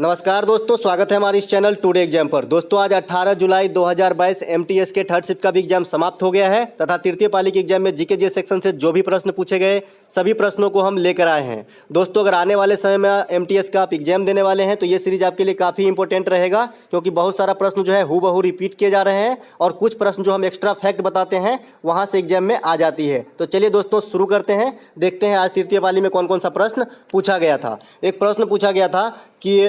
नमस्कार दोस्तों, स्वागत है हमारे इस चैनल टुडे एग्जाम पर। दोस्तों आज 18 जुलाई 2022 एमटीएस के थर्ड शिफ्ट का भी एग्जाम समाप्त हो गया है तथा तृतीय पाली के एग्जाम में जीके जे सेक्शन से जो भी प्रश्न पूछे गए सभी प्रश्नों को हम लेकर आए हैं। दोस्तों अगर आने वाले समय में एमटीएस का आप एग्जाम देने वाले हैं तो ये सीरीज आपके लिए काफ़ी इंपॉर्टेंट रहेगा, क्योंकि बहुत सारा प्रश्न जो है हूबहू रिपीट किए जा रहे हैं और कुछ प्रश्न जो हम एक्स्ट्रा फैक्ट बताते हैं वहाँ से एग्जाम में आ जाती है। तो चलिए दोस्तों शुरू करते हैं, देखते हैं आज तृतीय पाली में कौन कौन सा प्रश्न पूछा गया था। एक प्रश्न पूछा गया था कि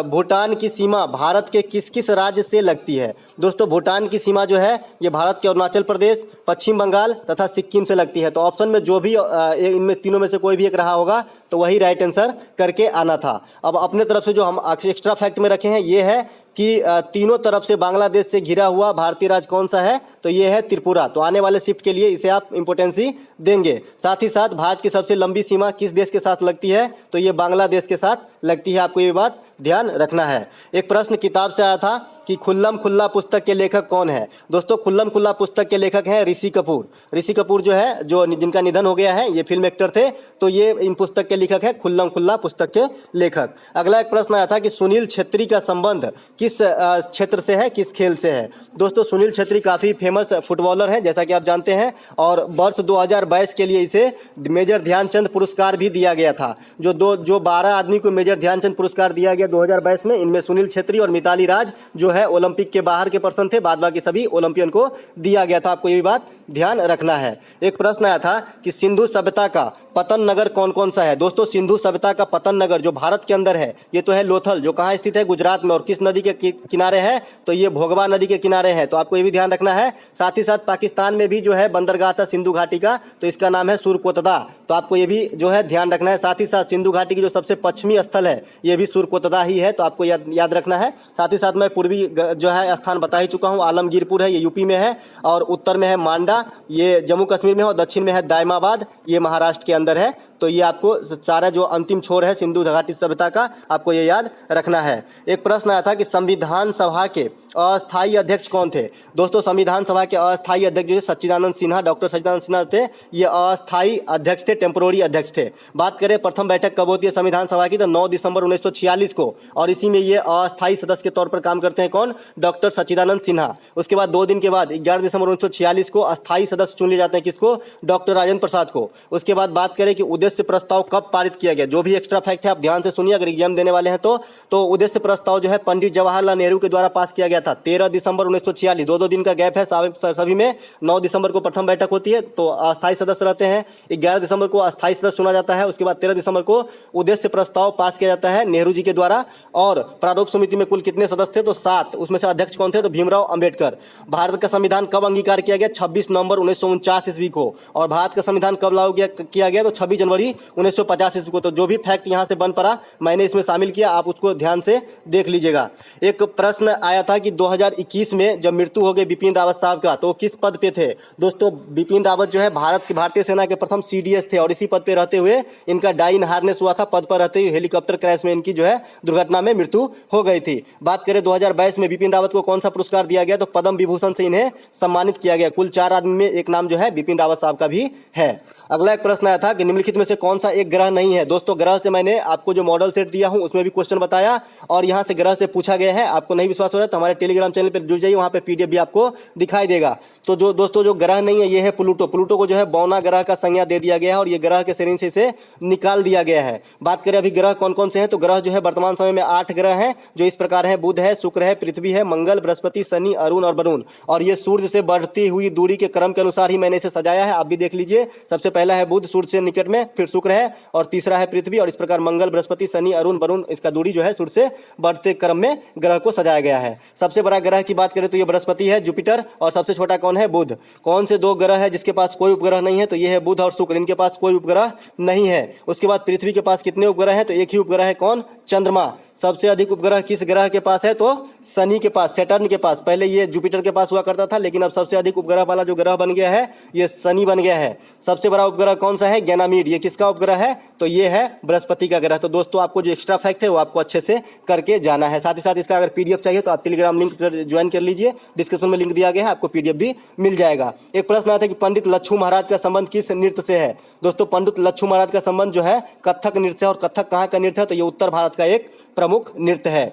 भूटान की सीमा भारत के किस किस राज्य से लगती है। दोस्तों भूटान की सीमा जो है ये भारत के अरुणाचल प्रदेश, पश्चिम बंगाल तथा सिक्किम से लगती है। तो ऑप्शन में जो भी इनमें तीनों में से कोई भी एक रहा होगा तो वही राइट आंसर करके आना था। अब अपने तरफ से जो हम एक्स्ट्रा फैक्ट में रखे हैं ये है कि तीनों तरफ से बांग्लादेश से घिरा हुआ भारतीय राज्य कौन सा है, तो ये है त्रिपुरा। तो आने वाले शिफ्ट के लिए इसे आप इंपोर्टेंसी देंगे। साथ ही साथ भारत की सबसे लंबी सीमा किस देश के साथ लगती है, तो ये बांग्लादेश के साथ लगती है। आपको ये बात ध्यान रखना है। एक प्रश्न किताब से आया था कि खुल्लम खुल्ला पुस्तक के लेखक कौन है। दोस्तों खुल्लम खुल्ला पुस्तक के लेखक हैं ऋषि कपूर। ऋषि कपूर जो है, जो जिनका निधन हो गया है, ये फिल्म एक्टर थे, तो ये इन पुस्तक के लेखक है, खुल्लम खुल्ला पुस्तक के लेखक। अगला एक प्रश्न आया था कि सुनील छेत्री का संबंध किस क्षेत्र से है, किस खेल से है। दोस्तों सुनील छेत्री काफ़ी फेमस फुटबॉलर हैं जैसा कि आप जानते हैं, और वर्ष 2022 के लिए इसे मेजर ध्यानचंद पुरस्कार भी दिया गया था। जो 12 आदमी को मेजर ध्यानचंद पुरस्कार दिया गया 2022 में, इनमें सुनील छेत्री और मिताली राज जो है ओलंपिक के बाहर के पर्सन थे, बाद बाकी सभी ओलंपियन को दिया गया था। आपको ये भी बात ध्यान रखना है। एक प्रश्न आया था कि सिंधु सभ्यता का पतन नगर कौन कौन सा है। दोस्तों सिंधु सभ्यता का पतन नगर जो भारत के अंदर है ये तो है लोथल, जो कहाँ स्थित है, गुजरात में, और किस नदी के किनारे है, तो ये भोगवा नदी के किनारे है। तो आपको ये भी ध्यान रखना है। साथ ही साथ पाकिस्तान में भी जो है बंदरगाह था सिंधु घाटी का, तो इसका नाम है सुरकोतदा। तो आपको ये भी जो है ध्यान रखना है। साथ ही साथ सिंधु घाटी की जो सबसे पश्चिमी स्थल है ये भी सुरकोतदा ही है, तो आपको याद रखना है। साथ ही साथ मैं पूर्वी जो है स्थान बता ही चुका हूँ, आलमगीरपुर है, ये यूपी में है, और उत्तर में है मांडा, ये जम्मू कश्मीर में है, और दक्षिण में है दायमाबाद, ये महाराष्ट्र के अंदर है। तो ये आपको सारा जो अंतिम छोर है सिंधु घाटी सभ्यता का, आपको ये याद रखना है। एक प्रश्न आया था कि संविधान सभा के अस्थायी अध्यक्ष कौन थे। दोस्तों संविधान सभा के अस्थायी अध्यक्ष जो सच्चिदानंद सिन्हा, डॉक्टर सच्चिदानंद सिन्हा थे, ये अस्थायी अध्यक्ष थे, टेम्पोररी अध्यक्ष थे। बात करें प्रथम बैठक कब होती है संविधान सभा की, तो 9 दिसंबर 1946 को, और इसी में ये अस्थायी सदस्य के तौर पर काम करते हैं कौन, डॉक्टर सच्चिदानंद सिन्हा। उसके बाद 2 दिन के बाद 11 दिसंबर 1946 को अस्थायी सदस्य चुन लिए जाते हैं, किसको, डॉक्टर राजेंद्र प्रसाद को। उसके बाद बात करें कि उद्देश्य प्रस्ताव कब पारित किया गया, जो भी एक्स्ट्रा फैक्ट है आप ध्यान से सुनिए अगर एग्जाम देने वाले हैं तो उद्देश्य प्रस्ताव जो है पंडित जवाहरलाल नेहरू के द्वारा पास किया गया था 13 दिसंबर 1946। 2 दिन का गैप है सभी में। 9 दिसंबर को प्रथम बैठक होती है तो अस्थायी सदस्य रहते हैं, 11 दिसंबर को अस्थायी सदस्य चुना जाता है, उसके बाद 13 दिसंबर को उद्देश्य प्रस्ताव पास किया जाता है नेहरू जी के द्वारा। और प्रारूप समिति में कुल कितने सदस्य थे, तो 7। उसमें से अध्यक्ष कौन थे, तो भीमराव अंबेडकर। भारत का संविधान कब अंगीकार किया गया, 26 नवंबर 1949 ईस्वी को। और भारत का संविधान कब लागू किया गया, तो 26 जनवरी 1950 ईस्वी को। तो जो भी फैक्ट यहाँ से बन पड़ा मैंने इसमें शामिल किया, आप उसको ध्यान से देख लीजिएगा। एक प्रश्न आया था कि 2021 में जब मृत्यु हो गई बिपिन रावत साहब का, तो किस पद पे थे। दोस्तों बिपिन रावत जो है भारतीय सेना के प्रथम सीडीएस थे, और इसी पद पे रहते हुए इनका डाइन हार्नेस हुआ था। पद पर रहते हुए हेलीकॉप्टर क्रैश में इनकी जो है दुर्घटना में मृत्यु हो गई थी। बात करें 2022 में बिपिन रावत को कौन सा पुरस्कार दिया गया, तो पद्म विभूषण से इन्हें सम्मानित किया गया। कुल 4 आदमी में एक नाम जो है बिपिन रावत साहब का भी है। अगला एक प्रश्न आया था कि निम्नलिखित में से कौन सा एक ग्रह नहीं है। दोस्तों ग्रह से मैंने आपको जो मॉडल सेट दिया हूं उसमें भी क्वेश्चन बताया, और यहां से ग्रह से पूछा गया है। आपको नहीं विश्वास हो रहा है तो हमारे टेलीग्राम चैनल पर जुड़ जाइए, वहां पे पीडीएफ भी आपको दिखाई देगा। तो जो दोस्तों जो ग्रह नहीं है ये है प्लूटो। प्लूटो को जो है बौना ग्रह का संज्ञा दे दिया गया है, और ये ग्रह के श्रेणी से इसे निकाल दिया गया है। बात करें अभी ग्रह कौन कौन से हैं, तो ग्रह जो है वर्तमान समय में 8 ग्रह हैं, जो इस प्रकार हैं, बुध है, शुक्र है, पृथ्वी है, मंगल, बृहस्पति, शनि, अरुण और वरुण। और ये सूर्य से बढ़ती हुई दूरी के क्रम के अनुसार ही मैंने इसे सजाया है, आप भी देख लीजिए। सबसे पहला है बुध, सूर्य से निकट में, फिर शुक्र है, और तीसरा है पृथ्वी, और इस प्रकार मंगल, बृहस्पति, शनि, अरुण, वरुण, इसका दूरी जो है सूर्य से बढ़ते क्रम में ग्रह को सजाया गया है। सबसे बड़ा ग्रह की बात करें तो ये बृहस्पति है, जुपिटर, और सबसे छोटा कौन है, बुध। कौन से 2 ग्रह है जिसके पास कोई उपग्रह नहीं है, तो ये है बुध और शुक्र, इनके पास कोई उपग्रह नहीं है। उसके बाद पृथ्वी के पास कितने उपग्रह हैं, तो एक ही उपग्रह है, कौन, चंद्रमा। सबसे अधिक उपग्रह किस ग्रह के पास है, तो शनि के पास, सैटर्न के पास। पहले ये जुपिटर के पास हुआ करता था, लेकिन अब सबसे अधिक उपग्रह वाला जो ग्रह बन गया है ये शनि बन गया है। सबसे बड़ा उपग्रह कौन सा है, गैनामीड, ये किसका उपग्रह है, तो ये है बृहस्पति का ग्रह। तो दोस्तों आपको जो एक्स्ट्रा फैक्ट है वो आपको अच्छे से करके जाना है। साथ ही साथ इसका अगर पीडीएफ चाहिए तो आप टेलीग्राम लिंक पर ज्वाइन कर लीजिए, डिस्क्रिप्शन में लिंक दिया गया है, आपको पीडीएफ भी मिल जाएगा। एक प्रश्न आता है कि पंडित लच्छू महाराज का संबंध किस नृत्य से है। दोस्तों पंडित लच्छू महाराज का संबंध जो है कथक नृत्य से, और कथक कहाँ का नृत्य है, तो ये उत्तर भारत का एक प्रमुख नृत्य है।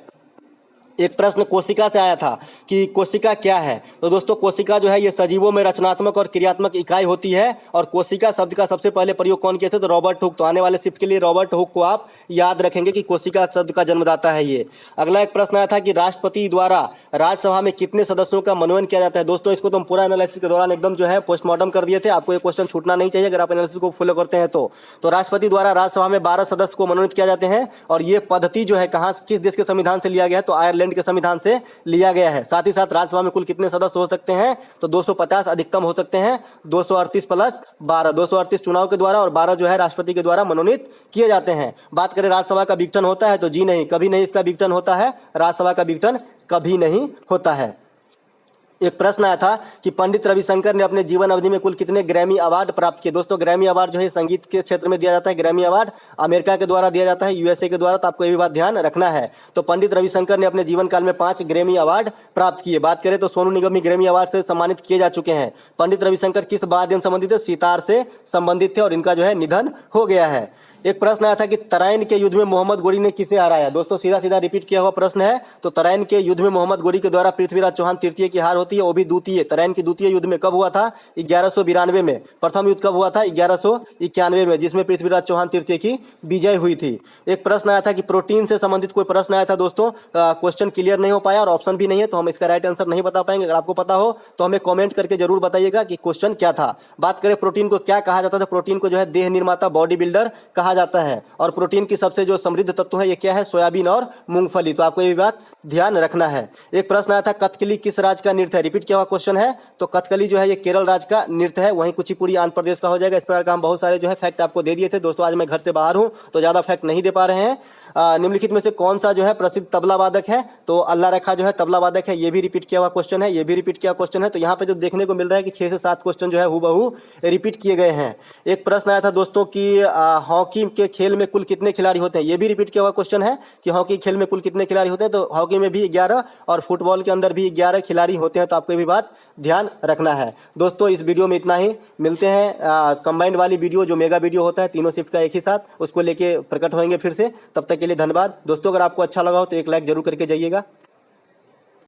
एक प्रश्न कोशिका से आया था कि कोशिका क्या है। तो दोस्तों कोशिका जो है ये सजीवों में रचनात्मक और क्रियात्मक इकाई होती है। और कोशिका शब्द का सबसे पहले प्रयोग कौन किए थे? तो रॉबर्ट हुक। तो आने वाले शिफ्ट के लिए रॉबर्ट हुक को आप याद रखेंगे कि कोशिका शब्द का जन्मदाता है ये। अगला एक प्रश्न आया था कि राष्ट्रपति द्वारा राज्यसभा में कितने सदस्यों का मनोनयन किया जाता है। दोस्तों इसको तो हम पूरा एनालिसिस के दौरान एकदम जो है पोस्टमार्टम कर दिए थे, आपको ये क्वेश्चन छूटना नहीं चाहिए अगर आप एनालिसिस को फॉलो करते हैं तो राष्ट्रपति द्वारा राज्यसभा में 12 सदस्य को मनोनीत किया जाते हैं। और ये पद्धति जो है कहाँ किस देश के संविधान से लिया गया है? तो आयरलैंड के संविधान से लिया गया है। साथ ही साथ राज्यसभा में कुल कितने सदस्य हो सकते हैं? तो 250 अधिकतम हो सकते हैं। 238 प्लस 12, 238 चुनाव के द्वारा और 12 जो है राष्ट्रपति के द्वारा मनोनीत किए जाते हैं। बात करें राज्यसभा का विघटन होता है तो जी नहीं, कभी नहीं इसका विघटन होता है। राज्यसभा का विघटन कभी नहीं होता है। एक प्रश्न आया था कि पंडित रविशंकर ने अपने जीवन अवधि में कुल कितने ग्रैमी अवार्ड प्राप्त किए। दोस्तों ग्रैमी अवार्ड जो है संगीत के क्षेत्र में दिया जाता है। ग्रैमी अवार्ड अमेरिका के द्वारा दिया जाता है, यूएसए के द्वारा। तो आपको ये भी बात ध्यान रखना है। तो पंडित रविशंकर ने अपने जीवन काल में 5 ग्रैमी अवार्ड प्राप्त किए। बात करें तो सोनू निगम भी ग्रैमी अवार्ड से सम्मानित किए जा चुके हैं। पंडित रविशंकर किस वाद्य यंत्र संबंधित थे? सितार से संबंधित थे और इनका जो है निधन हो गया है। एक प्रश्न आया था कि तराइन के युद्ध में मोहम्मद गोरी ने किसे हराया। दोस्तों सीधा सीधा रिपीट किया हुआ प्रश्न है। तो तराइन के युद्ध में मोहम्मद गोरी के द्वारा पृथ्वीराज चौहान तृतीय की हार होती है, वो भी द्वितीय। तराइन की द्वितीय युद्ध में कब हुआ था? 1192 में। प्रथम युद्ध कब हुआ था? 1191 में, जिसमें पृथ्वीराज चौहान तृतीय की विजय हुई थी। एक प्रश्न आया था कि प्रोटीन से संबंधित कोई प्रश्न आया था। दोस्तों क्वेश्चन क्लियर नहीं हो पाया और ऑप्शन भी नहीं है तो हम इसका राइट आंसर नहीं बता पाएंगे। अगर आपको पता हो तो हमें कॉमेंट करके जरूर बताइएगा कि क्वेश्चन क्या था। बात करें प्रोटीन को क्या कहा जाता था? प्रोटीन को जो है देह निर्माता, बॉडी बिल्डर कहा जाता है। और प्रोटीन की सबसे जो समृद्ध तत्व है ये क्या है? सोयाबीन और मूंगफली। तो आपको ये भी बात ध्यान रखना है। एक प्रश्न आया था कथकली किस राज्य का नृत्य है? रिपीट किया हुआ क्वेश्चन है। तो कथकली जो है ये केरल राज्य का नृत्य है। वहीं कुचिपुड़ी आंध्र प्रदेश का हो जाएगा। इस प्रकार का हम बहुत सारे जो है फैक्ट आपको दे दिए थे। दोस्तों आज मैं घर से बाहर हूँ तो ज्यादा फैक्ट नहीं दे पा रहे हैं। निम्नलिखित में से कौन सा जो है प्रसिद्ध तबला वादक है? तो अल्लाह रखा जो है तबला वादक है। ये भी रिपीट किया हुआ क्वेश्चन है, ये भी रिपीट किया क्वेश्चन है। तो यहाँ पे जो देखने को मिल रहा है कि 6 से 7 क्वेश्चन जो है हूबहू रिपीट किए गए हैं। एक प्रश्न आया था दोस्तों कि हॉकी के खेल में कुल कितने खिलाड़ी होते हैं? ये भी रिपीट किया हुआ क्वेश्चन है कि हॉकी खेल में कुल कितने खिलाड़ी होते हैं। तो हॉकी में भी 11 और फुटबॉल के अंदर भी 11 खिलाड़ी होते हैं। तो आपको ये भी बात ध्यान रखना है। दोस्तों इस वीडियो में इतना ही। मिलते हैं कंबाइंड वाली वीडियो जो मेगा वीडियो होता है तीनों शिफ्ट का एक ही साथ, उसको लेके प्रकट होंगे फिर से। तब तक के लिए धन्यवाद। दोस्तों अगर आपको अच्छा लगा हो तो एक लाइक जरूर करके जाइएगा।